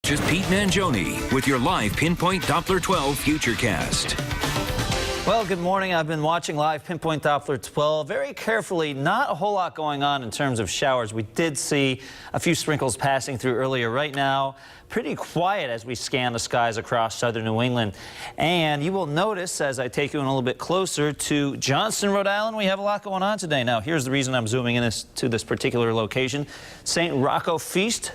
meteorologist Pete Mangione with your live Pinpoint Doppler 12 Futurecast. Well, good morning. I've been watching live Pinpoint Doppler 12 very carefully. Not a whole lot going on in terms of showers. We did see a few sprinkles passing through earlier. Right now, pretty quiet as we scan the skies across southern New England. And you will notice as I take you in a little bit closer to Johnston, Rhode Island, we have a lot going on today. Now, here's the reason I'm zooming in to this particular location. St. Rocco Feast.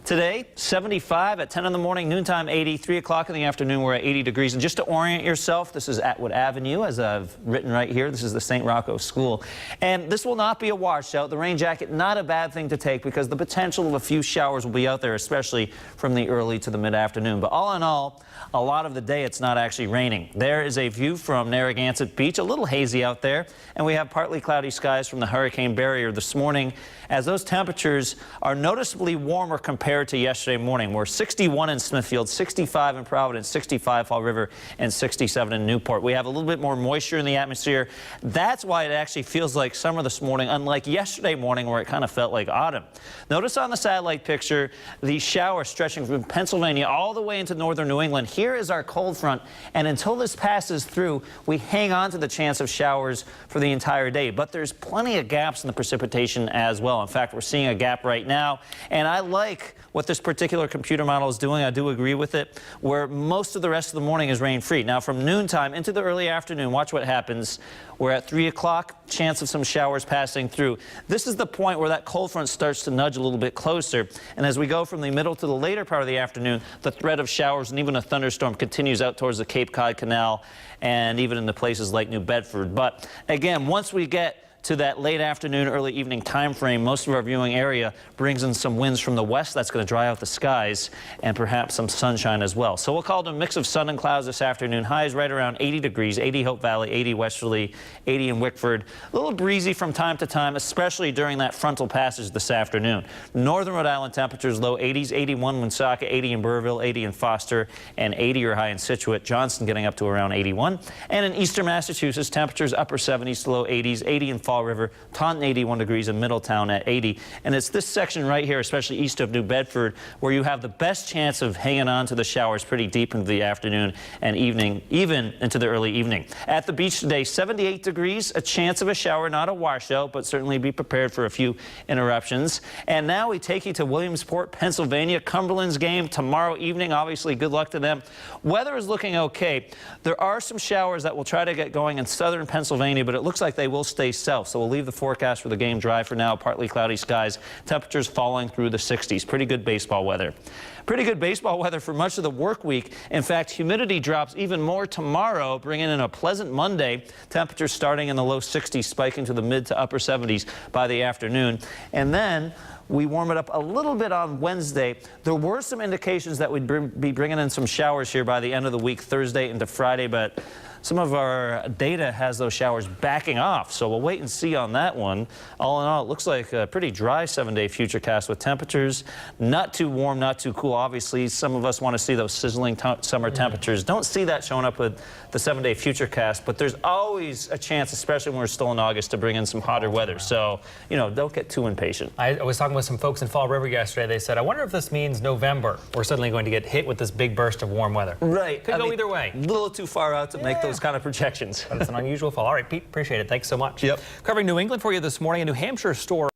Today, 75 at 10 in the morning, noontime 80, 3 o'clock in the afternoon, we're at 80 degrees. And just to orient yourself, this is Atwood Avenue, as I've written right here. This is the St. Rocco School. And this will not be a washout. The rain jacket, not a bad thing to take because the potential of a few showers will be out there, especially from the early to the mid-afternoon. But all in all, a lot of the day it's not actually raining. There is a view from Narragansett Beach, a little hazy out there. And we have partly cloudy skies from the hurricane barrier this morning, as those temperatures are noticeably warmer compared to yesterday morning. We're 61 in Smithfield, 65 in Providence, 65 Fall River, and 67 in Newport. We have a little bit more moisture in the atmosphere. That's why it actually feels like summer this morning, unlike yesterday morning where it kind of felt like autumn. Notice on the satellite picture the shower stretching from Pennsylvania all the way into northern New England. Here is our cold front, and until this passes through, we hang on to the chance of showers for the entire day. But there's plenty of gaps in the precipitation as well. In fact, we're seeing a gap right now, and I like what this particular computer model is doing. I do agree with it, where most of the rest of the morning is rain-free. Now, from noontime into the early afternoon, watch what happens. We're at 3 o'clock, chance of some showers passing through. This is the point where that cold front starts to nudge a little bit closer. And as we go from the middle to the later part of the afternoon, the threat of showers and even a thunderstorm continues out towards the Cape Cod Canal and even into places like New Bedford. But again, once we get to that late afternoon, early evening time frame, most of our viewing area brings in some winds from the west. That's going to dry out the skies and perhaps some sunshine as well. So we'll call it a mix of sun and clouds this afternoon. Highs right around 80 degrees, 80 Hope Valley, 80 Westerly, 80 in Wickford. A little breezy from time to time, especially during that frontal passage this afternoon. Northern Rhode Island temperatures low 80s, 81 Woonsocket, 80 in Burrillville, 80 in Foster, and 80 or high in Scituate. Johnston getting up to around 81. And in eastern Massachusetts, temperatures upper 70s to low 80s, 80 in Fall River, Taunton 81 degrees, and Middletown at 80. And it's this section right here, especially east of New Bedford, where you have the best chance of hanging on to the showers pretty deep into the afternoon and evening, even into the early evening. At the beach today, 78 degrees, a chance of a shower, not a washout, but certainly be prepared for a few interruptions. And now we take you to Williamsport, Pennsylvania. Cumberland's game tomorrow evening. Obviously, good luck to them. Weather is looking okay. There are some showers that will try to get going in southern Pennsylvania, but it looks like they will stay south. So we'll leave the forecast for the game dry for now. Partly cloudy skies, temperatures falling through the 60s. Pretty good baseball weather. Pretty good baseball weather for much of the work week. In fact, humidity drops even more tomorrow, bringing in a pleasant Monday. Temperatures starting in the low 60s, spiking to the mid to upper 70s by the afternoon. And then we warm it up a little bit on Wednesday. There were some indications that we'd be bringing in some showers here by the end of the week, Thursday into Friday, but some of our data has those showers backing off, so we'll wait and see on that one. All in all, it looks like a pretty dry 7-day Futurecast with temperatures not too warm, not too cool. Obviously, some of us want to see those sizzling summer temperatures. Don't see that showing up with the 7-day Futurecast, but there's always a chance, especially when we're still in August, to bring in some hotter weather. So, you know, don't get too impatient. I was talking with some folks in Fall River yesterday. They said, I wonder if this means November. We're suddenly going to get hit with this big burst of warm weather. Right. Could go either way. A little too far out to make those kind of projections. But it's an unusual fall. All right, Pete, appreciate it. Thanks so much. Yep. Covering New England for you this morning, a New Hampshire store